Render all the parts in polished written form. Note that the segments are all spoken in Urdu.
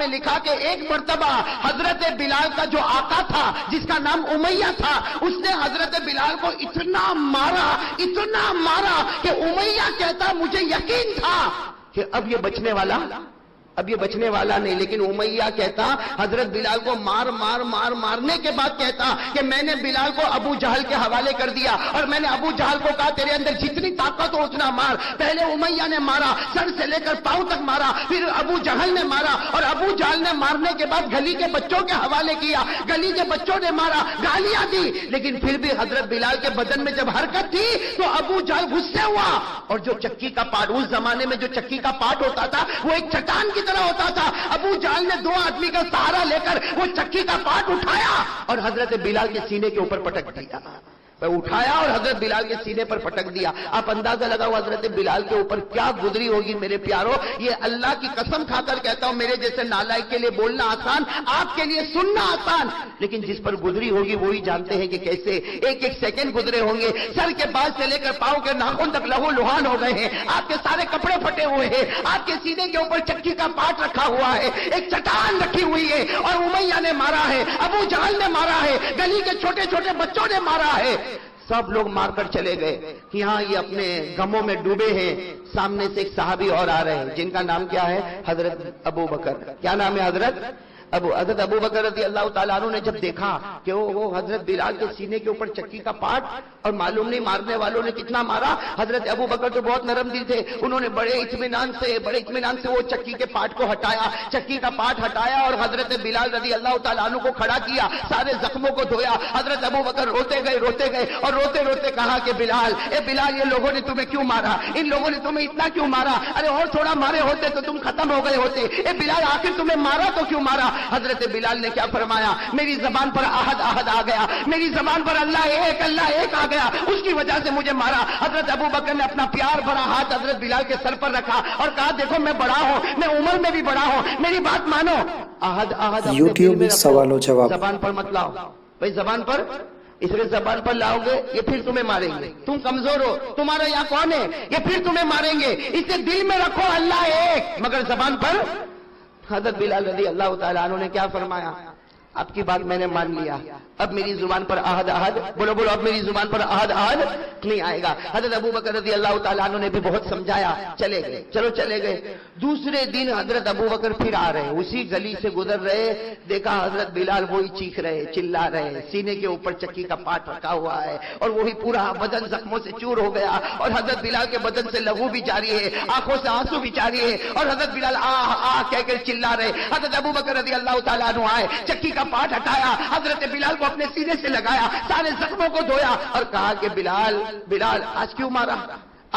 لکھا کہ ایک مرتبہ حضرت بلال کا جو آقا تھا جس کا نام امیہ تھا، اس نے حضرت بلال کو اتنا مارا کہ امیہ کہتا مجھے یقین تھا کہ اب یہ بچنے والا نہیں، لیکن امیہ کہتا حضرت بلال کو مارنے کے بعد کہتا کہ میں نے بلال کو ابو جہل کے حوالے کر دیا، اور میں نے ابو جہل کو کہا تیرے اندر جتنی طاقت ہو اتنا مار۔ پہلے امیہ نے مارا، سر سے لے کر پاؤں تک مارا، پھر ابو جہل نے مارا، اور ابو جہل نے مارنے کے بعد گلی کے بچوں کے حوالے کیا، گلی کے بچوں نے مارا، گالیاں دی، لیکن پھر بھی حضرت بلال کے بدن میں جب حرکت تھی تو ابو جہل غصے ہوا، اور جو چکی کا پاٹ، اس زمانے میں جو چکی کا پاٹ ہوتا تھا وہ ایک چٹان کی طرح ہوتا تھا، ابو جہل نے 2 آدمی کا سہارا لے کر وہ چکی کا پاٹ اٹھایا اور حضرت بلال کے سینے کے اوپر پٹک دیا، اٹھایا اور حضرت بلال کے سینے پر پٹک دیا۔ آپ اندازہ لگاؤ حضرت بلال کے اوپر کیا گزری ہوگی میرے پیاروں۔ یہ اللہ کی قسم کھا کر کہتا ہوں، میرے جیسے نالائق کے لیے بولنا آسان، آپ کے لیے سننا آسان، لیکن جس پر گزری ہوگی وہی جانتے ہیں کہ کیسے ایک سیکنڈ گزرے ہوں گے۔ سر کے بال سے لے کر پاؤں کے ناخن تک لہو لہان ہو گئے ہیں، آپ کے سارے کپڑے پھٹے ہوئے ہیں، آپ کے سینے کے اوپر چکی کا پاٹ رکھا ہوا ہے، ایک چٹان رکھی ہوئی ہے، اور امیہ نے مارا ہے، ابو جہل نے مارا ہے، گلی کے چھوٹے چھوٹے بچوں نے مارا ہے، سب لوگ مار کر چلے گئے کہ ہاں یہ اپنے غموں میں ڈوبے ہیں۔ سامنے سے ایک صحابی اور آ رہے ہیں جن کا نام کیا ہے؟ حضرت ابو بکر۔ کیا نام ہے؟ حضرت ابو بکر رضی اللہ تعالیٰ عنہ نے جب دیکھا کہ وہ حضرت بلال کے سینے کے اوپر چکی کا پاٹ، اور معلوم نہیں مارنے والوں نے کتنا مارا، حضرت ابو بکر تو بہت نرم دل تھے، انہوں نے بڑے اطمینان سے وہ چکی کے پاٹ کو ہٹایا، چکی کا پاٹ ہٹایا، اور حضرت بلال رضی اللہ تعالیٰ عنہ کو کھڑا کیا، سارے زخموں کو دھویا۔ حضرت ابو بکر روتے گئے اور روتے کہا کہ بلال، اے بلال، یہ لوگوں نے تمہیں کیوں مارا؟ ان لوگوں نے تمہیں اتنا کیوں مارا؟ ارے اور تھوڑا مارے ہوتے تو تم ختم ہو گئے ہوتے۔ اے بلال، آخر تمہیں مارا تو کیوں مارا؟ حضرت بلال نے کیا فرمایا؟ میری زبان پر احد آ گیا، میری زبان پر اللہ ایک آ گیا، اس کی وجہ سے مجھے مارا۔ حضرت ابو بکر نے اپنا پیار بھرا ہاتھ حضرت بلال کے سر پر رکھا اور کہا دیکھو میں بڑا ہوں، میں عمر میں بھی بڑا ہوں، میری بات مانو۔ احد یوٹیوب میں سوال و جواب۔ زبان پر مت لاؤ بھائی، زبان پر، اس لیے زبان پر لاؤ گے یہ پھر تمہیں ماریں گے، تم کمزور ہو، تمہارا یہاں کون ہے، یہ پھر تمہیں ماریں گے، اسے دل میں رکھو اللہ ایک، مگر زبان پر۔ حضرت بلال رضی اللہ تعالیٰ عنہ نے کیا فرمایا؟ آپ کی بات میں نے مان لیا، اب میری زبان پر احد بولو اب میری زبان پر احد نہیں آئے گا۔ حضرت ابو بکر رضی اللہ تعالیٰ عنہ نے بھی بہت سمجھایا، چلے گئے۔ دوسرے دن حضرت ابو بکر پھر آ رہے، اسی گلی سے گزر رہے، دیکھا حضرت بلال وہی چیخ رہے، چلا رہے، سینے کے اوپر چکی کا پاٹ رکھا ہوا ہے، اور وہی پورا بدن زخموں سے چور ہو گیا، اور حضرت بلال کے بدن سے لہو بھی جاری ہے، آنکھوں سے آنسو بھی جاری ہے، اور حضرت بلال کہہ کر چلا رہے۔ حضرت ابو بکر رضی اللہ تعالیٰ عنہ آئے، چکی کا پاٹ ہٹایا، حضرت بلال کو اپنے سینے سے لگایا، سارے زخموں کو دھویا، اور کہا کہ بلال آج کیوں مارا؟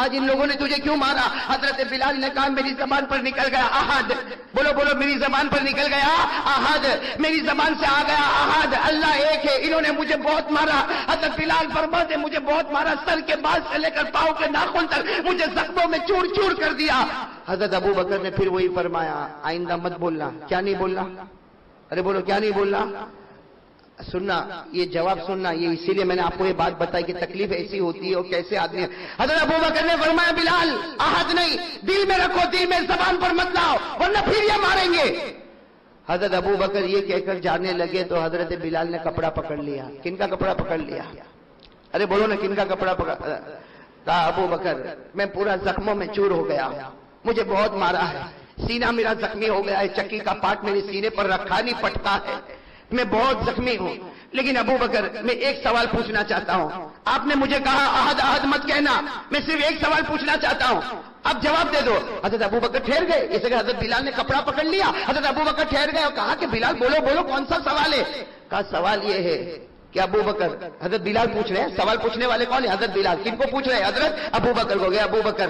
آج ان لوگوں نے تجھے کیوں مارا؟ حضرت بلال نے کہا میری زبان پر نکل گیا احد، بولو میری زبان پر نکل گیا احد، میری زبان سے آ گیا احد، اللہ ایک ہے، انہوں نے مجھے بہت مارا۔ حضرت بلال فرماتے مجھے بہت مارا، سر کے بال سے لے کر پاؤں کے ناخن تک مجھے زخموں میں چور چور کر دیا۔ حضرت ابو بکر نے پھر وہی فرمایا آئندہ مت بولنا۔ کیا نہیں بولنا؟ ارے بولو کیا نہیں بولنا؟ سننا، یہ جواب سننا، یہ اسی لیے میں نے آپ کو یہ بات بتائی کہ تکلیف ایسی ہوتی ہے اور کیسے آدمی ہے۔ حضرت ابو بکر نے فرمایا بلال احد نہیں، دل میں رکھو، دل میں، زبان پر مت لاؤ ورنہ پھر یہ ماریں گے۔ حضرت ابو بکر یہ کہہ کر جانے لگے تو حضرت بلال نے کپڑا پکڑ لیا۔ کن کا کپڑا پکڑ لیا؟ ارے بولو نا، کن کا کپڑا پکڑ؟ کہا ابو بکر میں پورا زخموں میں چور ہو گیا، مجھے بہت مارا ہے، سینہ میرا زخمی ہو گیا ہے، چکی کا پاٹ میرے سینے پر رکھا نہیں پٹتا ہے، میں بہت زخمی ہوں۔ لیکن ابو بکر میں ایک سوال پوچھنا چاہتا ہوں، آپ نے مجھے کہا احد مت کہنا، میں صرف ایک سوال پوچھنا چاہتا ہوں، اب جواب دے دو۔ حضرت ابو بکر ٹھہر گئے، جیسے کہ حضرت بلال نے کپڑا پکڑ لیا، حضرت ابو بکر ٹھہر گئے اور کہا کہ بلال بولو کون سا سوال ہے؟ کہا سوال یہ ہے کہ ابو بکر، حضرت بلال پوچھ رہے ہیں، سوال پوچھنے والے کون ہیں؟ حضرت بلال۔ کن کو پوچھ رہے ہیں؟ حضرت ابو بکر کو۔ گیا ابو بکر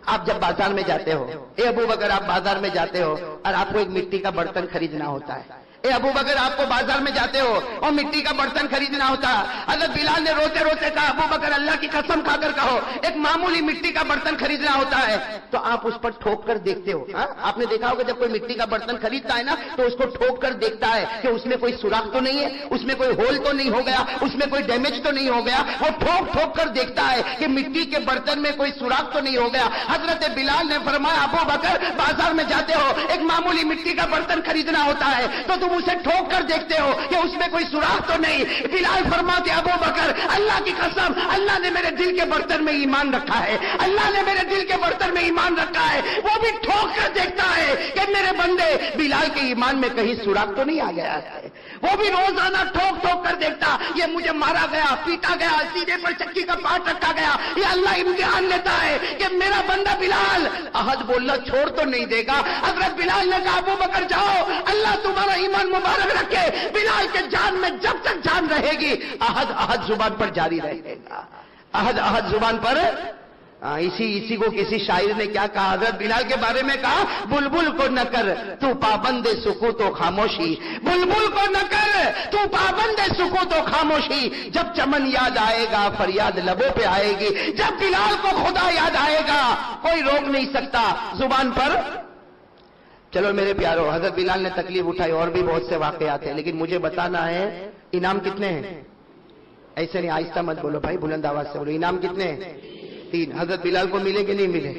آپ جب بازار میں جاتے ہو، اے ابو بکر آپ بازار میں جاتے ہو اور آپ کو ایک مٹی کا برتن خریدنا ہوتا ہے، اے ابو بکر آپ کو بازار میں جاتے ہو اور مٹی کا برتن خریدنا ہوتا. حضرت بلال نے روتے روتے کہا ابو بکر اللہ کی قسم کھا کر کہو ایک معمولی مٹی کا برتن خریدنا ہوتا ہے تو آپ اس پر ٹھوک کر دیکھتے ہو. آپ نے دیکھا ہوگا جب کوئی مٹی کا برتن خریدتا ہے نا تو اس کو ٹھوک کر دیکھتا ہے کہ اس میں کوئی سوراخ تو نہیں ہے, اس میں کوئی ہول تو نہیں ہو گیا, اس میں کوئی ڈیمیج تو نہیں ہو گیا. وہ ٹھوک ٹھوک کر دیکھتا ہے کہ مٹی کے برتن میں کوئی سوراخ تو نہیں ہو گیا. حضرت بلال نے فرمایا ابو بکر بازار میں جاتے ہو ایک معمولی مٹی کا برتن خریدنا ہوتا ہے تو تم اسے ٹھوک کر دیکھتے ہو کہ اس میں کوئی سوراخ تو نہیں. بلال فرماتے ابو بکر اللہ کی قسم اللہ نے میرے دل کے برتن میں ایمان رکھا ہے, اللہ نے میرے دل کے برتن میں ایمان رکھا ہے. وہ بھی ٹھوک کر دیکھتا ہے کہ میرے بندے بلال کے ایمان میں کہیں سوراخ تو نہیں آ گیا ہے. وہ بھی روزانہ ٹھوک ٹھوک کر دیکھتا یہ مجھے مارا گیا, پیٹا گیا, سینے پر چکی کا پاٹ رکھا گیا, یہ اللہ امتحان لیتا ہے کہ میرا بندہ بلال احد بولنا چھوڑ تو نہیں دے گا. حضرت بلال نے کہا ابو بکر جاؤ اللہ تمہارا ایمان مبارک رکھے. بلال کے جان میں جب تک جان رہے گی احد احد زبان پر جاری رہے گا, احد احد زبان پر. اسی کو کسی شاعر نے کیا کہا حضرت بلال کے بارے میں کہا بلبل کو نہ کر تو پابند سکوت و خاموشی, بلبل کو نہ کر تو پابند سکوت و خاموشی. جب چمن یاد آئے گا فریاد لبوں پہ آئے گی, جب بلال کو خدا یاد آئے گا کوئی روک نہیں سکتا زبان پر. چلو میرے پیارو حضرت بلال نے تکلیف اٹھائی اور بھی بہت سے واقعات ہیں لیکن مجھے بتانا ہے انعام کتنے ہیں. ایسے نہیں آہستہ مت بولو بھائی, بلند آواز سے بولو. انعام کتنے ہیں؟ 3. حضرت بلال کو ملے کہ نہیں ملے؟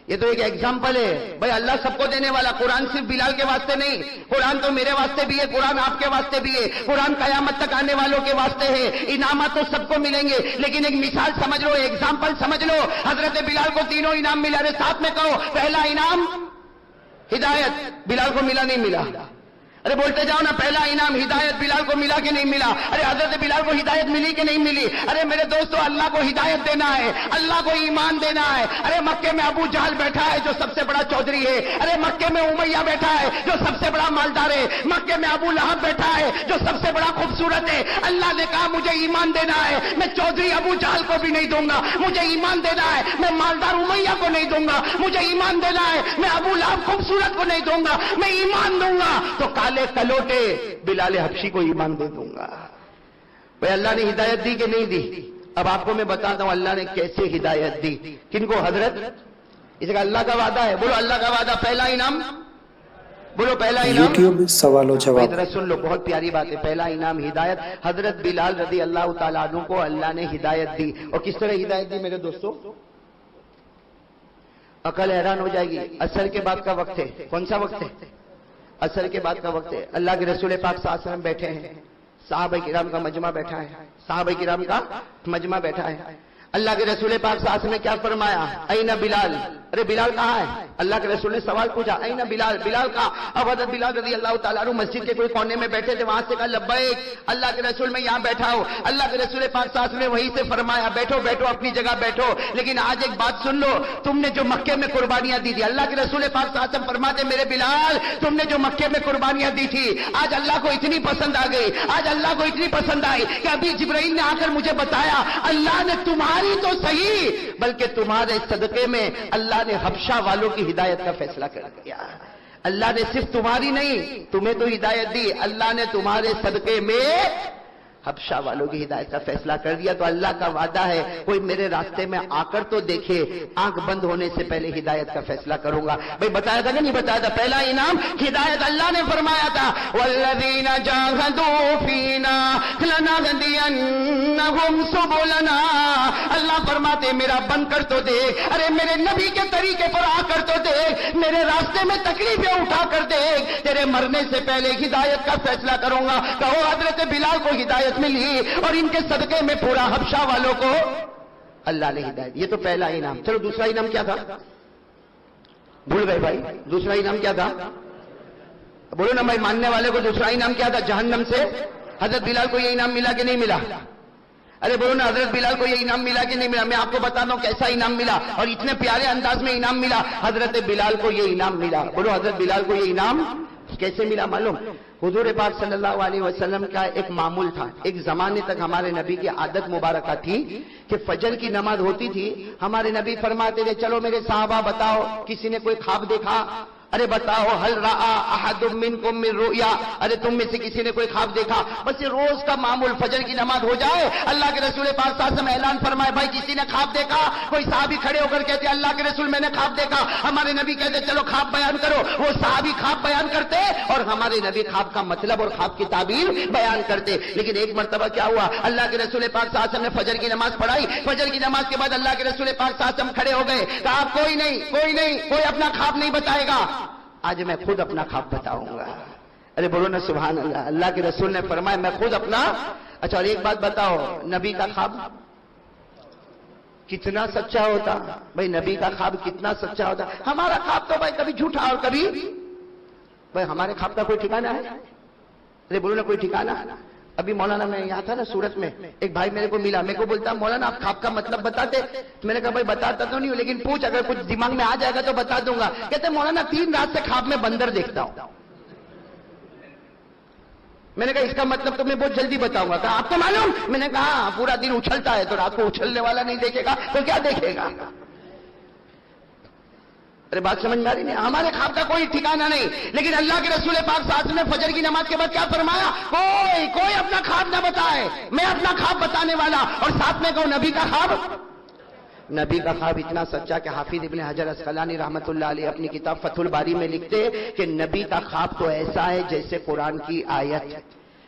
یہ تو ایک ایگزامپل ہے بھائی, اللہ سب کو دینے والا. قرآن صرف بلال کے واسطے نہیں, قرآن تو میرے واسطے بھی ہے, قرآن آپ کے واسطے بھی ہے, قرآن قیامت تک آنے والوں کے واسطے ہے. انعامات تو سب کو ملیں گے لیکن ایک مثال سمجھ لو, ایگزامپل سمجھ لو. حضرت بلال کو تینوں انعام ملا. ارے ساتھ میں کہو پہلا انعام ہدایت. بلال کو ملا نہیں ملا؟ ارے بولتے جاؤ نا, پہلا انعام ہدایت. بلال کو ملا کہ نہیں ملا؟ ارے حضرت بلال کو ہدایت ملی کہ نہیں ملی؟ ارے میرے دوستو اللہ کو ہدایت دینا ہے, اللہ کو ایمان دینا ہے. ارے مکے میں ابو جہل بیٹھا ہے جو سب سے بڑا چودھری ہے, ارے مکے میں امیہ بیٹھا ہے جو سب سے بڑا مالدار ہے, مکے میں ابو لہب بیٹھا ہے جو سب سے بڑا خوبصورت ہے. اللہ نے کہا مجھے ایمان دینا ہے, میں چودھری ابو جہل کو بھی نہیں دوں گا. مجھے ایمان دینا ہے, میں مالدار امیہ کو نہیں دوں گا. مجھے ایمان دینا ہے, میں ابو لہب خوبصورت کو نہیں دوں گا. میں ایمان دوں گا تو کلوٹے بلال حبشی کو ایمان دے دوں گا. بھئی اللہ نے ہدایت دی کہ نہیں دی؟ اب آپ کو میں بتاتا ہوں اللہ نے کیسے ہدایت دی. کن کو؟ حضرت. اس کا اللہ کا وعدہ ہے, بولو اللہ کا وعدہ. پہلا انعام بولو, پہلا انعام. یوٹیوب سوال و جواب. ذرا سن لو, بہت پیاری بات ہے. پہلا انعام ہدایت. حضرت بلال رضی اللہ تعالیٰ عنہ کو اللہ نے ہدایت دی. اور کس طرح ہدایت دی میرے دوستو؟ عقل حیران ہو جائے گی. عصر کے بعد کا وقت ہے. کون سا وقت ہے؟ عصر کے بعد کا وقت ہے. اللہ کے رسول پاک صلی اللہ علیہ وسلم بیٹھے ہیں, صحابہ کرام کا مجمع بیٹھا ہے, صحابہ کرام کا مجمع بیٹھا ہے. اللہ کے رسول پاک صلی اللہ علیہ وسلم نے کیا فرمایا؟ این بلال. ارے بلال کہاں ہے؟ اللہ کے رسول نے سوال پوچھا این بلال, بلال کہاں؟ اب حضرت بلال رضی اللہ تعالیٰ عنہ مسجد کے کوئی کونے میں بیٹھے تھے, وہاں سے کہا لبیک اللہ کے رسول میں یہاں بیٹھا ہوں. اللہ کے رسول پاک صلی اللہ علیہ وسلم نے وہیں سے فرمایا بیٹھو بیٹھو اپنی جگہ بیٹھو, لیکن آج ایک بات سن لو, تم نے جو مکے میں قربانیاں دی تھی, اللہ کے رسول پاک صلی اللہ علیہ وسلم فرماتے میرے بلال تم نے جو مکے میں قربانیاں دی تھی آج اللہ کو اتنی پسند آ گئی, آج اللہ کو اتنی پسند آئی کہ ابھی جبرائیل نے آ کر مجھے بتایا اللہ نے تمہاری تو صحیح بلکہ تمہارے صدقے میں اللہ نے حبشہ والوں کی ہدایت کا فیصلہ کر دیا. اللہ نے صرف تمہاری نہیں تمہیں تو ہدایت دی, اللہ نے تمہارے صدقے میں حبشہ والوں کی ہدایت کا فیصلہ کر دیا. تو اللہ کا وعدہ ہے کوئی میرے راستے میں آ کر تو دیکھے, آنکھ بند ہونے سے پہلے ہدایت کا فیصلہ کروں گا. بھئی بتایا تھا کہ نہیں بتایا تھا؟ پہلا انعام ہدایت. اللہ نے فرمایا تھا والذین جاہدوا فینا لنہدینہم سبلنا. اللہ فرماتے میرا بن کر تو دیکھ, ارے میرے نبی کے طریقے پر آ کر تو دیکھ, میرے راستے میں تکلیفیں اٹھا کر دیکھ, تیرے مرنے سے پہلے ہدایت کا فیصلہ کروں گا. کہو حضرت بلال کو ہدایت ملی اور ان کے صدقے میں پورا حبشہ والوں کو اللہ نے ہدایت. یہ تو پہلا انعام. چلو دوسرا انعام کیا تھا؟ بھول گئے بھائی, دوسرا انعام کیا تھا؟ بولو نا بھائی, ماننے والے کو دوسرا انعام کیا تھا؟ جہنم سے حضرت بلال کو یہ انعام ملا کہ نہیں ملا؟ ارے بولو نا حضرت بلال کو یہ انعام ملا کہ نہیں ملا؟ میں آپ کو بتاتا ہوں کیسا انعام ملا اور اتنے پیارے انداز میں انعام ملا. حضرت بلال کو یہ انعام ملا. بولو حضرت بلال کو یہ انعام کیسے ملا معلوم؟ حضور پاک صلی اللہ علیہ وسلم کا ایک معمول تھا, ایک زمانے تک ہمارے نبی کی عادت مبارکہ تھی کہ فجر کی نماز ہوتی تھی, ہمارے نبی فرماتے تھے چلو میرے صحابہ بتاؤ کسی نے کوئی خواب دیکھا؟ ارے بتاؤ ہل رآ احد منکم من رؤیا، ارے تم میں سے کسی نے کوئی خواب دیکھا؟ بس یہ روز کا معمول فجر کی نماز ہو جائے، اللہ کے رسول پاک صلی اللہ علیہ وسلم اعلان فرمائے بھائی کسی نے خواب دیکھا؟ کوئی صحابی کھڑے ہو کر کہتے اللہ کے رسول میں نے خواب دیکھا، ہمارے نبی کہتے چلو خواب بیان کرو، وہ صحابی خواب بیان کرتے اور ہمارے نبی خواب کا مطلب اور خواب کی تعبیر بیان کرتے۔ لیکن ایک مرتبہ کیا ہوا، اللہ کے رسول پاک صلی اللہ علیہ وسلم نے فجر کی نماز پڑھائی، فجر کی نماز کے بعد اللہ کے رسول پاک صلی اللہ علیہ وسلم کھڑے ہو گئے، کہا کوئی نہیں کوئی اپنا خواب نہیں بتائے گا، آج میں خود اپنا خواب بتاؤں گا۔ ارے بولو نا سبحان اللہ۔ اللہ کے رسول نے فرمایا میں خود اپنا۔ اچھا اور ایک بات بتاؤ، نبی کا خواب کتنا سچا ہوتا؟ بھائی نبی کا خواب کتنا سچا ہوتا؟ ہمارا خواب تو بھائی کبھی جھوٹا اور کبھی، بھائی ہمارے خواب کا کوئی ٹھکانہ ہے؟ ارے بولو نا کوئی ٹھکانہ۔ ابھی مولانا میں یہاں تھا نا سورت میں، ایک بھائی میرے کو ملا، میرے کو بولتا مولانا آپ خواب کا مطلب بتاتے؟ میں نے کہا بھائی بتاتا تو نہیں ہوں لیکن پوچھ، اگر کچھ دماغ میں آ جائے گا تو بتا دوں گا۔ کہتے مولانا 3 رات سے خواب میں بندر دیکھتا ہوں۔ میں نے کہا اس کا مطلب تو میں بہت جلدی بتاؤں گا۔ کہا آپ کو معلوم؟ میں نے کہا ہاں، پورا دن اچھلتا ہے تو رات کو اچھلنے والا نہیں دیکھے گا تو کیا دیکھے گا؟ ارے بات سمجھ میں آ رہی نہیں؟ ہمارے خواب کا کوئی ٹھکانہ نہیں، لیکن اللہ کے رسول پاک صلی اللہ علیہ وسلم نے فجر کی نماز کے بعد کیا فرمایا؟ کوئی اپنا خواب نہ بتائے، میں اپنا خواب بتانے والا۔ اور ساتھ میں کہو نبی کا خواب، نبی کا خواب اتنا سچا کہ حافظ ابن حجر عسقلانی رحمۃ اللہ علیہ اپنی کتاب فتح الباری میں لکھتے کہ نبی کا خواب تو ایسا ہے جیسے قرآن کی آیت۔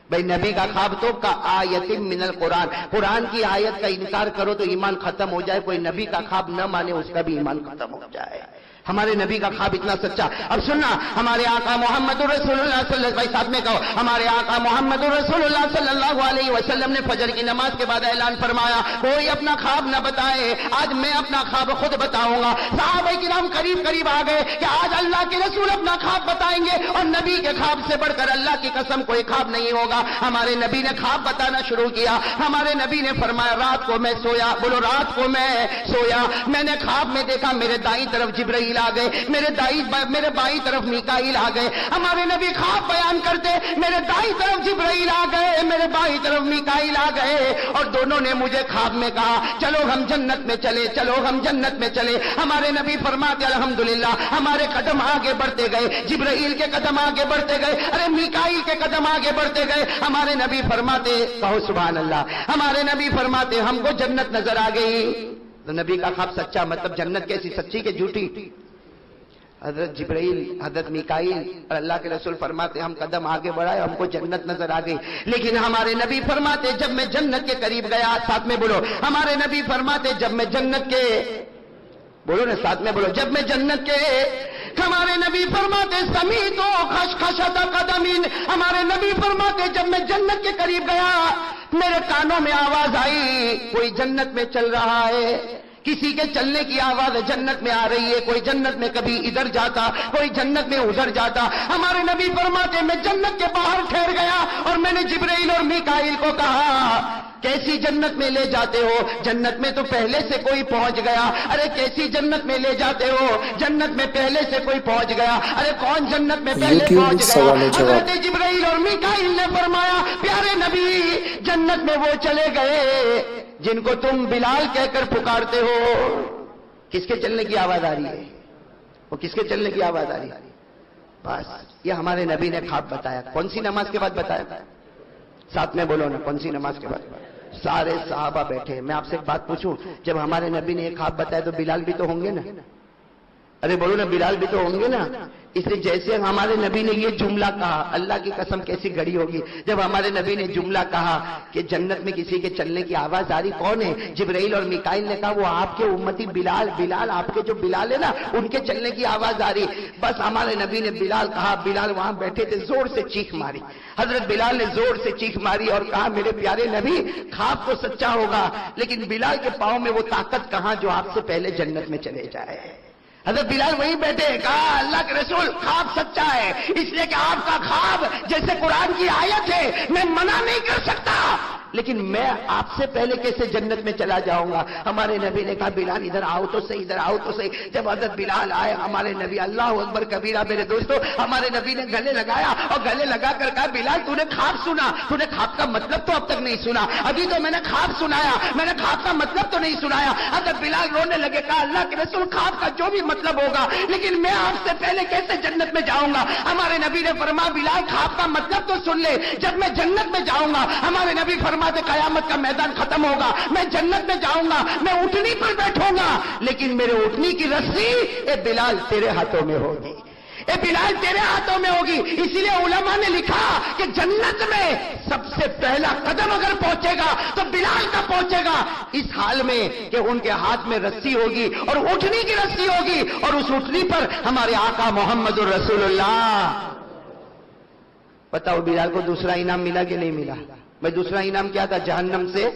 بھائی نبی کا خواب تو کا آیت من القرآن، قرآن کی آیت کا انکار کرو تو ایمان ختم ہو جائے، کوئی نبی کا خواب نہ مانے اس کا بھی ایمان ختم ہو جائے۔ ہمارے نبی کا خواب اتنا سچا۔ اب سننا، ہمارے آقا محمد رسول اللہ صلی اللہ علیہ وسلم، ساتھ میں کہو ہمارے آقا محمد رسول اللہ صلی اللہ علیہ وسلم نے فجر کی نماز کے بعد اعلان فرمایا کوئی اپنا خواب نہ بتائے، آج میں اپنا خواب خود بتاؤں گا۔ صحابہ کرام قریب آ گئے کہ آج اللہ کے رسول اپنا خواب بتائیں گے، اور نبی کے خواب سے بڑھ کر اللہ کی قسم کوئی خواب نہیں ہوگا۔ ہمارے نبی نے خواب بتانا شروع کیا۔ ہمارے نبی نے فرمایا رات کو میں سویا، بولو رات کو میں سویا، میں نے خواب میں دیکھا میرے دائیں طرف جبرائیل آ گئے، میرے بائیں طرف میکائیل آ گئے۔ ہمارے نبی خواب بیان کرتے میرے دائیں طرف جبرائیل آ گئے، میرے بائیں طرف میکائیل آ گئے، اور دونوں نے مجھے خواب میں کہا چلو ہم جنت میں چلے، چلو ہم جنت میں چلے۔ ہمارے نبی فرماتے الحمدللہ ہمارے قدم آگے بڑھتے گئے، جبرائیل کے قدم آگے بڑھتے گئے، ارے میکائیل کے قدم آگے بڑھتے گئے۔ ہمارے نبی فرماتے، کہو سبحان اللہ، ہمارے نبی فرماتے ہم کو جنت نظر آ گئی۔ تو نبی کا خواب سچا مطلب جنت کیسی، سچی کہ جھوٹی؟ حضرت جبرائیل، حضرت میکائیل اور اللہ کے رسول فرماتے ہم قدم آگے بڑھائے ہم کو جنت نظر آ گئی، لیکن ہمارے نبی فرماتے جب میں جنت کے قریب گیا، ساتھ میں بولو ہمارے نبی فرماتے جب میں جنت کے، بولو نا ساتھ میں بولو، جب میں جنت کے، ہمارے نبی فرماتے سمیتو خشخشۃ قدمین، ہمارے نبی فرماتے جب میں جنت کے قریب گیا میرے کانوں میں آواز آئی کوئی جنت میں چل رہا ہے، کسی کے چلنے کی آواز جنت میں آ رہی ہے، کوئی جنت میں کبھی ادھر جاتا، کوئی جنت میں ادھر جاتا۔ ہمارے نبی فرماتے میں جنت کے باہر ٹھہر گیا اور میں نے جبرائیل اور میکائیل کو کہا کیسی جنت میں لے جاتے ہو؟ جنت میں تو پہلے سے کوئی پہنچ گیا۔ ارے کیسی جنت میں لے جاتے ہو؟ جنت میں پہلے سے کوئی پہنچ گیا۔ ارے کون جنت میں پہلے پہنچ گیا؟ حضرت جبرائیل اور میکائیل نے فرمایا پیارے نبی جنت میں وہ چلے گئے جن کو تم بلال کہہ کر پکارتے ہو۔ کس کے چلنے کی آواز آ رہی ہے؟ وہ کس کے چلنے کی آواز آ رہی ہے؟ بس یہ ہمارے نبی نے خواب بتایا۔ کون سی نماز کے بعد بتایا؟ ساتھ میں بولو نا، کون سی نماز کے بعد؟ سارے صحابہ بیٹھے۔ میں آپ سے ایک بات پوچھوں، جب ہمارے نبی نے ایک خواب بتایا تو بلال بھی تو ہوں گے نا؟ ارے بولو نا بلال بھی تو ہوں گے نا؟ اس لیے جیسے ہمارے نبی نے یہ جملہ کہا، اللہ کی قسم کیسی گھڑی ہوگی جب ہمارے نبی نے جملہ کہا کہ جنت میں کسی کے چلنے کی آواز آ رہی، کون ہے؟ جبرائیل اور میکائیل نے کہا وہ آپ کے امتی بلال آپ کے جو بلال ہے نا ان کے چلنے کی آواز آ رہی۔ بس ہمارے نبی نے بلال کہا، بلال وہاں بیٹھے تھے، زور سے چیخ ماری۔ حضرت بلال نے زور سے چیخ ماری اور کہا میرے پیارے نبی خواب تو سچا ہوگا لیکن بلال کے پاؤں میں وہ طاقت کہاں جو آپ سے پہلے جنت میں چلے جائے۔ حضرت بلال وہیں بیٹھے، کہا اللہ کے رسول خواب سچا ہے اس لیے کہ آپ کا خواب جیسے قرآن کی آیت ہے، میں منع نہیں کر سکتا لیکن میں آپ سے پہلے کیسے جنت میں چلا جاؤں گا؟ ہمارے نبی نے کہا بلال ادھر آؤ تو صحیح، ادھر آؤ تو صحیح۔ جب حضرت بلال آئے ہمارے نبی، اللہ اکبر کبیرہ میرے دوستو، ہمارے نبی نے گلے لگایا اور گلے لگا کر کہا بلال تو نے خواب سنا، تو نے خواب کا مطلب تو اب تک نہیں سنا، ابھی تو میں نے خواب سنایا، میں نے خواب کا مطلب تو نہیں سنایا۔ حضرت بلال رونے لگے، کہا اللہ کے رسول خواب کا جو بھی مطلب ہوگا لیکن میں آپ سے پہلے کیسے جنت میں جاؤں گا؟ ہمارے نبی نے فرمایا بلال خواب کا مطلب تو سن لے، جب میں جنت میں جاؤں گا ہمارے نبی فرماتے قیامت کا میدان ختم ہوگا، میں جنت میں جاؤں گا، میں اٹھنی پر بیٹھوں گا، لیکن میرے اٹھنی کی رسی اے بلال تیرے ہاتھوں میں ہوگی، اے بلال تیرے ہاتھوں میں ہوگی۔ اسی لیے علماء نے لکھا کہ جنت میں سب سے پہلا قدم اگر پہنچے گا تو بلال کا پہنچے گا، اس حال میں کہ ان کے ہاتھ میں رسی ہوگی اور اٹھنی کی رسی ہوگی، اور اس اٹھنی پر ہمارے آقا محمد الرسول اللہ۔ بتاؤ بلال کو دوسرا انعام ملا کہ نہیں ملا؟ میں دوسرا انعام کیا تھا؟ جہنم سے،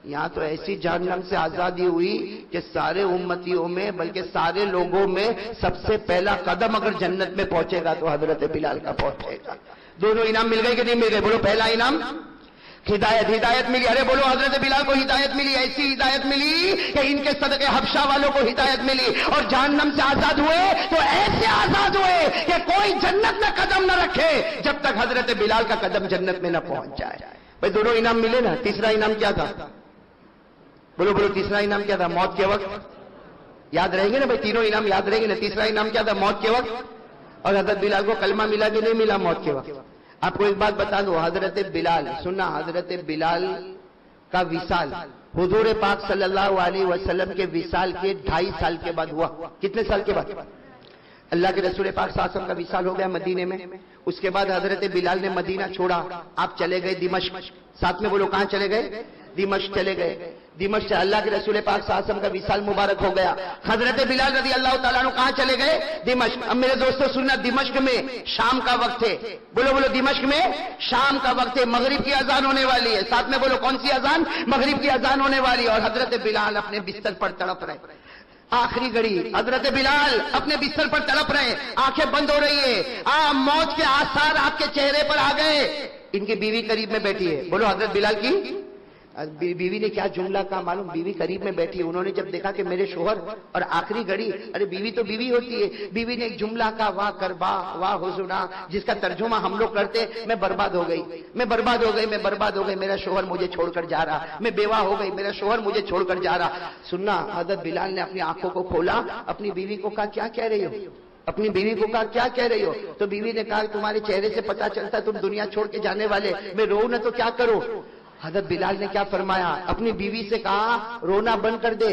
یہاں تو ایسی جہنم سے آزادی ہوئی کہ سارے امتیوں میں بلکہ سارے لوگوں میں سب سے پہلا قدم اگر جنت میں پہنچے گا تو حضرت بلال کا پہنچے گا۔ دونوں انعام مل گئے کہ نہیں مل گئے؟ بولو پہلا انعام ہدایت ملی، ارے بولو حضرت بلال کو ہدایت ملی، ایسی ہدایت ملی کہ ان کے صدقے حبشہ والوں کو ہدایت ملی، اور جہنم سے آزاد ہوئے تو ایسے آزاد ہوئے کہ کوئی جنت میں قدم نہ رکھے جب تک حضرت بلال کا قدم جنت میں نہ پہنچ جائے۔ بھائی دونوں انعام ملے نا؟ تیسرا انعام کیا تھا؟ بولو تیسرا انعام کیا تھا؟ موت کے وقت یاد رہیں گے نا بھائی، تینوں انعام یاد رہیں گے نا؟ تیسرا انعام کیا تھا؟ موت کے وقت۔ اور حضرت بلال کو کلمہ ملا کہ نہیں ملا موت کے وقت؟ آپ کو ایک بات بتا دو، حضرت بلال سننا، حضرت بلال کا وصال حضور پاک صلی اللہ علیہ وسلم کے وصال کے 2.5 سال کے بعد ہوا۔ کتنے سال کے بعد؟ اللہ کے رسول پاک صلی اللہ علیہ وسلم کا وصال ہو گیا مدینے میں، اس کے بعد حضرت بلال نے مدینہ چھوڑا، آپ چلے گئے دمشق۔ ساتھ میں بولو کہاں چلے گئے؟ دمشق چلے گئے۔ دمشق سے اللہ کے رسول پاک صلی اللہ علیہ وسلم کا وصال مبارک ہو گیا۔ حضرت بلال رضی اللہ تعالیٰ عنہ کہاں چلے گئے؟ دمشق۔ اب میرے دوستو سننا، دمشق میں شام کا وقت ہے، بولو دمشق میں شام کا وقت ہے، مغرب کی اذان ہونے والی ہے، ساتھ میں بولو کون سی اذان؟ مغرب کی اذان ہونے والی ہے، اور حضرت بلال اپنے بستر پر تڑپ رہے، آخری گھڑی حضرت بلال اپنے بستر پر تڑپ رہے، آنکھیں بند ہو رہی ہے، موت کے آثار آپ کے چہرے پر آ گئے۔ ان کی بیوی قریب میں بیٹھی ہے، بولو حضرت بلال کی بیوی نے کیا جملہ کہا معلوم؟ بیوی قریب میں بیٹھی ہے، انہوں نے جب دیکھا کہ میرے شوہر اور آخری گھڑی، ارے بیوی تو بیوی ہوتی ہے، بیوی نے ایک جملہ کہا، واہ کربا واہ حزنا، جس کا ترجمہ ہم لوگ کرتے میں برباد ہو گئی، میں برباد ہو گئی، میں برباد ہو گئی، میرا شوہر مجھے چھوڑ کر جا رہا، میں بیوہ ہو گئی، میرا شوہر مجھے چھوڑ کر جا رہا۔ سننا، حضرت بلال نے اپنی آنکھوں کو کھولا، اپنی بیوی کو کہا کیا کہہ رہی ہو؟ اپنی بیوی کو کہا کیا کہہ رہی ہو؟ تو بیوی نے کہا تمہارے چہرے سے پتا چلتا تم دنیا چھوڑ کے جانے والے، میں رو نہ تو کیا کروں؟ حضرت بلال نے کیا فرمایا؟ اپنی بیوی سے کہا رونا بند کر دے،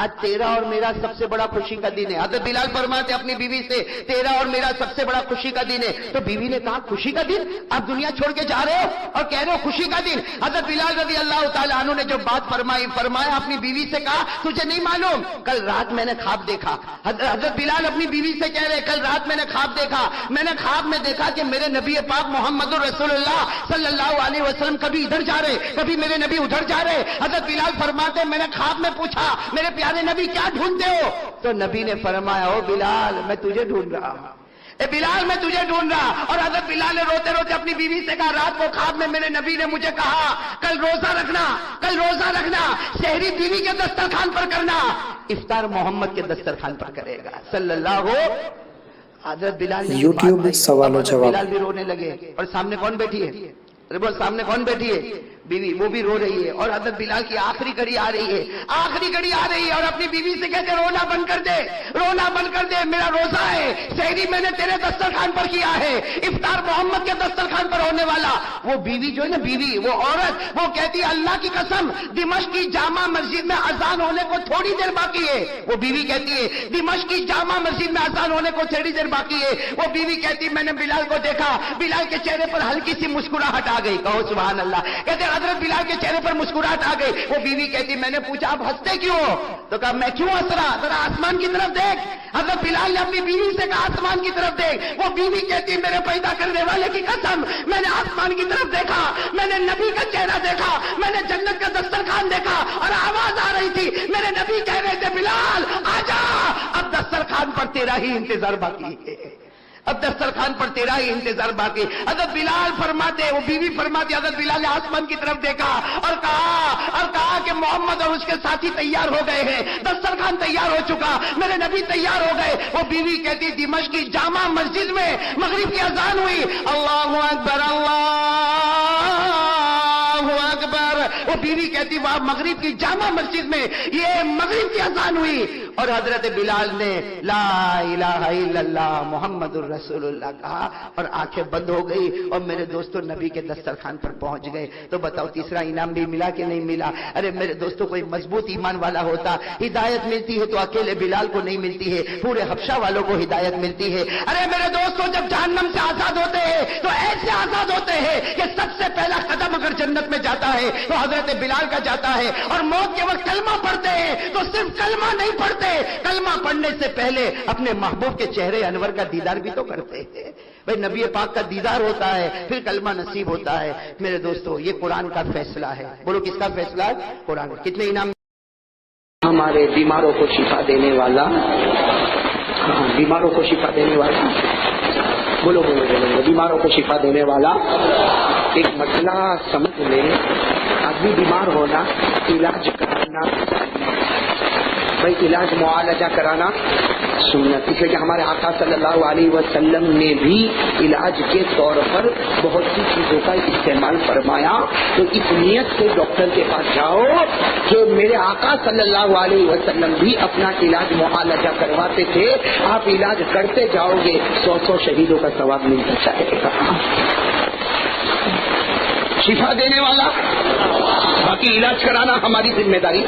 آج تیرا اور میرا سب سے بڑا خوشی کا دن ہے۔ حضرت بلال فرماتے اپنی بیوی سے تیرا اور میرا سب سے بڑا خوشی کا دن ہے۔ تو بیوی نے کہا خوشی کا دن؟ آپ دنیا چھوڑ کے جا رہے ہو اور کہہ رہے ہو خوشی کا دن؟ حضرت بلال رضی اللہ تعالیٰ عنہ نے جو بات فرمایا اپنی بیوی سے کہا تجھے نہیں معلوم کل رات میں نے خواب دیکھا۔ حضرت بلال اپنی بیوی سے کہہ رہے کل رات میں نے خواب دیکھا، میں نے خواب میں دیکھا کہ میرے نبی پاک محمد الرسول اللہ صلی اللہ علیہ وسلم کبھی ادھر جا رہے، کبھی میرے نبی ادھر جا رہے۔ حضرت بلال فرماتے میں نے خواب میں پوچھا میرے پیارے نبی کیا ڈھونڈتے ہو؟ تو نبی نے فرمایا او بلال میں تجھے ڈھونڈ رہا ہوں، اے بلال میں تجھے ڈھونڈ رہا۔ اور حضرت بلال نے روتے روتے اپنی بیوی سے کہا رات کو خواب میں میرے نبی نے مجھے کہا کل روزہ رکھنا، کل روزہ رکھنا، سحری بیوی کے دسترخوان پر کرنا، افطار محمد کے دسترخوان پر کرے گا صلی اللہ ہو۔ حضرت بلال نے یوٹیوب میں سوال و جواب۔ بلال بھی رونے لگے، اور سامنے کون بیٹھی ہے؟ سامنے کون بیٹھی ہے؟ بیوی، وہ بھی رو رہی ہے، اور حضرت بلال کی آخری گھڑی آ رہی ہے، آخری گھڑی آ رہی ہے، اور اپنی بیوی سے کہتے رونا بند کر دے، رونا بند کر دے، میرا روزہ ہے، سحری میں نے تیرے دسترخوان پر کیا ہے، افطار محمد کے دسترخوان پر ہونے والا۔ وہ بیوی جو ہے نا، بیوی وہ عورت، وہ کہتی ہے اللہ کی قسم دمشق کی جامع مسجد میں اذان ہونے کو تھوڑی دیر باقی ہے۔ وہ بیوی کہتی ہے دمشق کی جامع مسجد میں اذان ہونے کو تھوڑی دیر باقی ہے۔ وہ بیوی کہتی میں نے بلال کو دیکھا، بلال کے چہرے پر ہلکی سی مسکراہٹ آ گئی، کہو سبحان اللہ۔ کہتے حضرت بلال کے چہرے پر مسکراہٹ آ گئی۔ وہ بیوی کہتی میں نے پوچھا آپ ہنستے کیوں ہو؟ تو کہا میں کیوں ہنس رہا، ذرا آسمان کی طرف دیکھ۔ حضرت بلال نے اپنی بیوی سے کہا آسمان کی طرف دیکھ۔ وہ بیوی کہتی میرے پیدا کرنے والے کی قسم میں نے آسمان کی طرف دیکھا، میں نے نبی کا چہرہ دیکھا، میں نے جنت کا دسترخوان دیکھا، اور آواز آ رہی تھی میرے نبی کہہ رہے تھے بلال آجا اب دسترخوان پر تیرا ہی انتظار باقی ہے۔ اب دسترخوان پر تیرا ہی انتظار باقی. حضرت بلال فرماتے, وہ بیوی فرماتی, حضرت بلال نے آسمان کی طرف دیکھا اور کہا کہ محمد اور اس کے ساتھی تیار ہو گئے ہیں, دسترخوان تیار ہو چکا, میرے نبی تیار ہو گئے. وہ بیوی کہتی دمشق کی جامع مسجد میں مغرب کی اذان ہوئی, اللہ اکبر اللہ اکبر. وہ بیوی کہتی وہاں مغرب کی جامع مسجد میں یہ مغرب کی اذان ہوئی اور حضرت بلال نے لا الہ الا اللہ محمد الرسول اللہ کہا اور آنکھیں بند ہو گئی اور میرے دوستوں نبی کے دسترخوان پر پہنچ گئے. تو بتاؤ تیسرا انعام بھی ملا کہ نہیں ملا؟ ارے میرے دوستوں کوئی مضبوط ایمان والا ہوتا, ہدایت ملتی ہے تو اکیلے بلال کو نہیں ملتی ہے, پورے حبشہ والوں کو ہدایت ملتی ہے. ارے میرے دوستوں جب جہنم سے آزاد ہوتے ہیں تو ایسے آزاد ہوتے ہیں کہ سب سے پہلا قدم اگر جنت میں جاتا ہے تو حضرت بلال کا جاتا ہے, اور موت کے وقت کلمہ پڑھتے ہیں تو صرف کلمہ نہیں پڑھتے, کلمہ پڑھنے سے پہلے اپنے محبوب کے چہرے انور کا دیدار بھی تو کرتے ہیں. بھئی نبی پاک کا دیدار ہوتا ہے پھر کلمہ نصیب ہوتا ہے. میرے دوستو یہ قرآن کا فیصلہ ہے. بولو کس کا فیصلہ ہے؟ قرآن. کتنے انعام؟ ہمارے بیماروں کو شفا دینے والا, بیماروں کو شفا دینے والا, بولو بولو بولو, بیماروں کو شفا دینے والا. ایک مسئلہ سمجھ لے, آدمی بیمار ہونا, علاج کرانا, بھائی علاج معالجہ کرانا سنت, اس لیے کہ ہمارے آقا صلی اللہ علیہ وسلم نے بھی علاج کے طور پر بہت سی چیزوں کا استعمال فرمایا. تو اس نیت سے ڈاکٹر کے پاس جاؤ کہ میرے آقا صلی اللہ علیہ وسلم بھی اپنا علاج معالجہ کرواتے تھے, آپ علاج کرتے جاؤ گے 100 شہیدوں کا ثواب ملتا جائے گا. شفا دینے والا, باقی علاج کرانا ہماری ذمہ داری,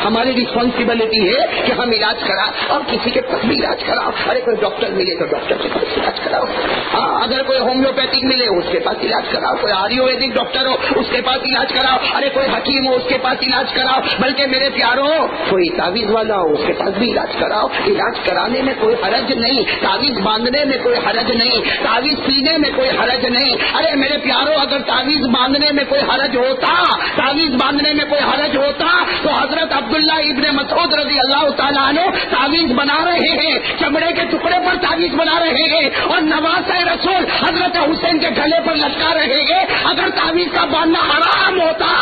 ہماری ریسپانسبلٹی ہے کہ ہم علاج کرا, اور کسی کے پاس بھی علاج کراؤ. ارے کوئی ڈاکٹر ملے تو ڈاکٹر کے پاس علاج کراؤ, ہاں اگر کوئی ہومیوپیتھک ملے اس کے پاس علاج کراؤ, کوئی آیورویدک ڈاکٹر ہو اس کے پاس علاج کراؤ, ارے کوئی حکیم ہو اس کے پاس علاج کراؤ. بلکہ میرے پیاروں کوئی تعویذ والا ہو اس کے پاس بھی علاج کراؤ. علاج کرانے میں کوئی حرج نہیں, تعویذ باندھنے میں کوئی حرج نہیں, تعویذ پینے میں کوئی حرج نہیں. ارے میرے پیاروں اگر تعویذ باندھنے میں کوئی حرج ہوتا, تعویذ باندھنے میں کوئی حرج ہوتا تو حضرت عبداللہ ابن مسعود رضی اللہ تعالیٰ عنہ تعویذ بنا رہے ہیں, چمڑے کے ٹکڑے پر تعویذ بنا رہے ہیں, اور نواسہ رسول حضرت حسین کے گلے پر لٹکا رہے ہیں. اگر تعویذ کا باندھنا حرام ہوتا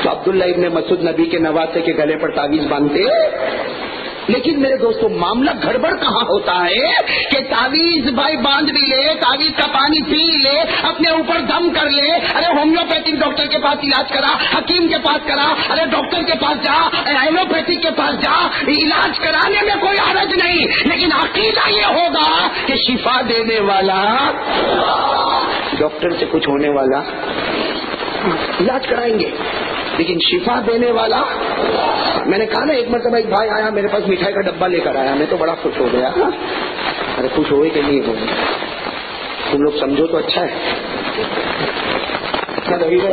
تو عبداللہ ابن مسعود نبی کے نواسے کے گلے پر تعویذ باندھتے. لیکن میرے دوستوں معاملہ گڑبڑ کہاں ہوتا ہے کہ تعویذ بھائی باندھ بھی لے, تعویذ کا پانی پی لے, اپنے اوپر دم کر لے. ارے ہومیوپیتھک ڈاکٹر کے پاس علاج کرا, حکیم کے پاس کرا, ارے ڈاکٹر کے پاس جا, ایلوپیتھک کے پاس جا, علاج کرانے میں کوئی حرج نہیں. لیکن عقیدہ یہ ہوگا کہ شفا دینے والا ڈاکٹر سے کچھ ہونے والا, علاج کرائیں گے لیکن شفا دینے والا. میں نے کہا نا ایک مرتبہ ایک بھائی آیا میرے پاس مٹھائی کا ڈبہ لے کر آیا, میں تو بڑا خوش ہو گیا. ارے خوش ہوئے کہ نہیں ہوئے تم لوگ سمجھو تو اچھا ہے.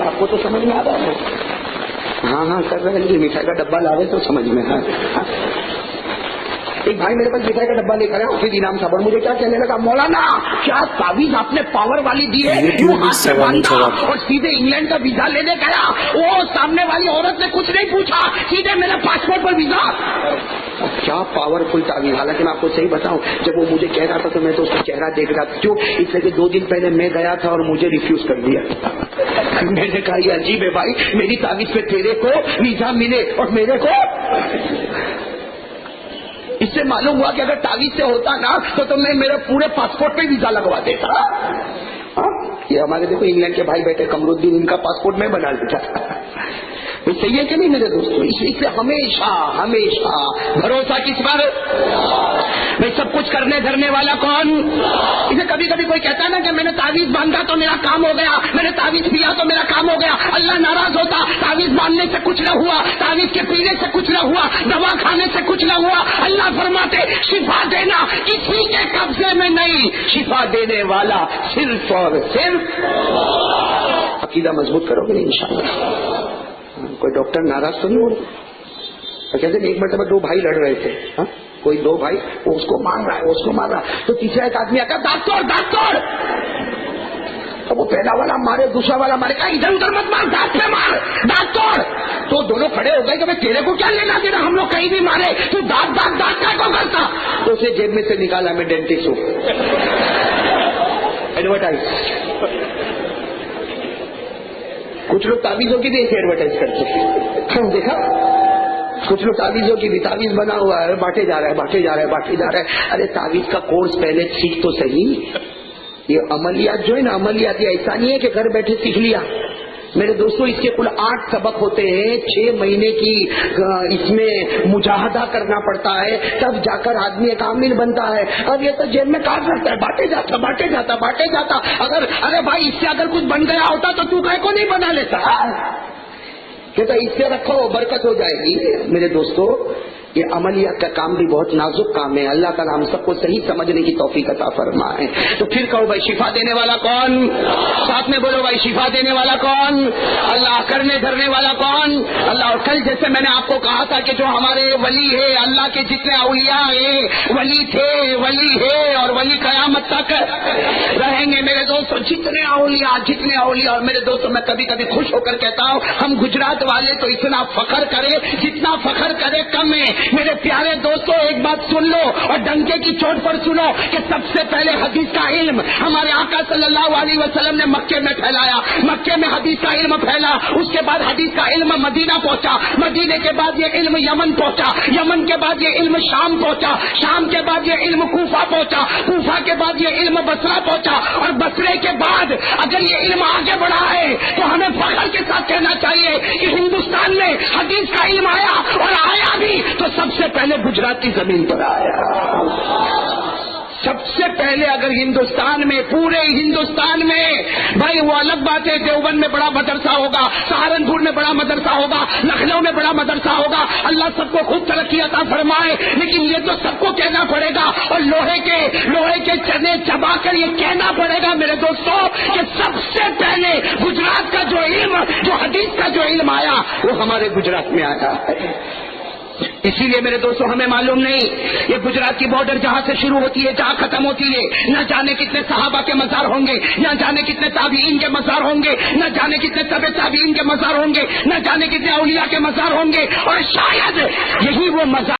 آپ کو تو سمجھ میں آ رہا ہے, ہاں ہاں کر رہے ہیں, مٹھائی کا ڈبہ لا رہے تو سمجھ میں آ. ایک بھائی میرے پاس مٹھائی کا ڈبہ لے کر آیا, پھر انعام صاحب مجھے کیا کہنے لگا, مولانا کیا تعویذ آپ نے پاور والی دی ہے, کیوں ہاتھ سے باندھا اور سیدھے انگلینڈ کا ویزا لینے گیا. وہ سامنے والی عورت نے کچھ نہیں پوچھا, سیدھے میرے پاسپورٹ پر ویزا. کیا پاورفل تعویذ. حالانکہ میں آپ کو صحیح بتاؤں, جب وہ مجھے کہہ رہا تھا تو میں تو اس کا چہرہ دیکھ رہا تھا. کیوں؟ اس لیے کہ 2 دن پہلے میں گیا تھا اور مجھے ریفیوز کر دیا. میں نے کہا یہ عجیب ہے بھائی, میری تعویذ پہ تیرے کو ویزا ملے اور میرے کو. اس سے معلوم ہوا کہ اگر تعویذ سے ہوتا نا تو تم نے میرے پورے پاسپورٹ پہ ویزا لگوا دیتا. یہ ہمارے دیکھو انگلینڈ کے بھائی بیٹھے قمرالدین, ان کا پاسپورٹ میں بنا دیتا. صحیح ہے کہ نہیں میرے دوستوں؟ اس سے ہمیشہ ہمیشہ بھروسہ کس پر؟ میں سب کچھ کرنے دھرنے والا کون؟ اسے کبھی کبھی کوئی کہتا ہے نا کہ میں نے تعویذ باندھا تو میرا کام ہو گیا, میں نے تعویذ پیا تو میرا کام ہو گیا. اللہ ناراض ہوتا, تعویذ باندھنے سے کچھ نہ ہوا, تعویذ کے پینے سے کچھ نہ ہوا, دوا کھانے سے کچھ نہ ہوا. اللہ فرماتے شفا دینا کسی کے قبضے میں نہیں, شفا دینے والا صرف اور صرف. عقیدہ مضبوط کرو گے انشاءاللہ. کوئی ڈاکٹر ناراض تو نہیں ہو رہا؟ کہتے ایک مرتبہ 2 بھائی لڑ رہے تھے, کوئی 2 بھائی, وہ اس کو مار رہا ہے, اس کو مار رہا ہے, تو تیسرا ایک آدمی آتا دانت توڑ دانت توڑ. تو وہ پہلا والا مارے, دوسرا والا مارے, کہا ادھر ادھر مت مار, دانت سے مار, دانت توڑ. تو دونوں کھڑے ہو گئے کہ تیرے کو کیا لینا دینا, ہم لوگ کہیں بھی مارے, تو دانت دانت دانت کا کو کرتا. تو اسے جیب میں سے نکالا, میں ڈینٹسٹ ہوں. ایڈورٹائز. کچھ لوگ تعویذوں کی بھی ایسے ایڈورٹائز کرتے ہیں. دیکھا کچھ لوگ تعویذوں کی بھی تعویذ بنا ہوا ہے, بانٹے جا رہا ہے. ارے تعویذ کا کورس پہلے سیکھ تو صحیح. یہ عملیات جو ہے نا, عملیات یہ ایسا نہیں ہے کہ گھر بیٹھے سیکھ لیا. میرے دوستوں اس کے کل 8 سبق ہوتے ہیں. 6 مہینے کی اس میں مجاہدہ کرنا پڑتا ہے, تب جا کر آدمی ایک عامل بنتا ہے. اب یہ تو جیب میں کاٹ رکھتا ہے, بانٹے جاتا. اگر ارے بھائی اس سے اگر کچھ بن گیا ہوتا تو تو کہیں کو نہیں بنا لیتا. کہتا اس سے رکھو برکت ہو جائے گی. میرے دوستو یہ عملیات کا کام بھی بہت نازک کام ہے. اللہ تعالیٰ ہم سب کو صحیح سمجھنے کی توفیق عطا فرمائے. تو پھر کہو بھائی شفا دینے والا کون؟ ساتھ میں بولو بھائی شفا دینے والا کون؟ اللہ. کرنے دھرنے والا کون؟ اللہ. اور کل جیسے میں نے آپ کو کہا تھا کہ جو ہمارے ولی ہے, اللہ کے جتنے اولیاء ہیں, ولی تھے, ولی ہے اور ولی قیامت تک رہیں گے. میرے دوستوں جتنے اولیاء اور میرے دوستوں میں کبھی کبھی خوش ہو کر کہتا ہوں ہم گجرات والے تو اتنا فخر کرے جتنا فخر کرے کم ہے. میرے پیارے دوستوں ایک بات سن لو اور ڈنکے کی چوٹ پر سنو کہ سب سے پہلے حدیث کا علم ہمارے آقا صلی اللہ علیہ وسلم نے مکے میں پھیلایا. مکے میں حدیث کا علم پھیلا. اس کے بعد حدیث کا علم مدینہ پہنچا. مدینے کے بعد یہ علم یمن پہنچا. یمن کے بعد یہ علم شام پہنچا. شام کے بعد یہ علم کوفہ پہنچا. کوفہ کے بعد یہ علم بصرہ پہنچا. اور بصرے کے بعد اگر یہ علم آگے بڑھا ہے تو ہمیں فخر کے ساتھ کہنا چاہیے کہ ہندوستان میں حدیث کا علم آیا, اور آیا بھی تو سب سے پہلے گجرات کی زمین پر آیا. سب سے پہلے اگر ہندوستان میں, پورے ہندوستان میں, بھائی وہ الگ بات ہے دیوبند میں بڑا مدرسہ ہوگا, سہارنپور میں بڑا مدرسہ ہوگا, لکھنؤ میں بڑا مدرسہ ہوگا, اللہ سب کو خود ترقی عطا فرمائے, لیکن یہ تو سب کو کہنا پڑے گا اور لوہے کے چنے چبا کر یہ کہنا پڑے گا میرے دوستوں کہ سب سے پہلے گجرات کا جو علم, جو حدیث کا جو علم آیا وہ ہمارے گجرات میں آیا ہے. اسی لیے میرے دوستوں ہمیں معلوم نہیں یہ گجرات کی بارڈر جہاں سے شروع ہوتی ہے جہاں ختم ہوتی ہے, نہ جانے کتنے صحابہ کے مزار ہوں گے, نہ جانے کتنے تابعین کے مزار ہوں گے, نہ جانے کتنے تبع تابعین کے مزار ہوں گے, نہ جانے کتنے اولیاء کے مزار ہوں گے, اور شاید یہی وہ مزار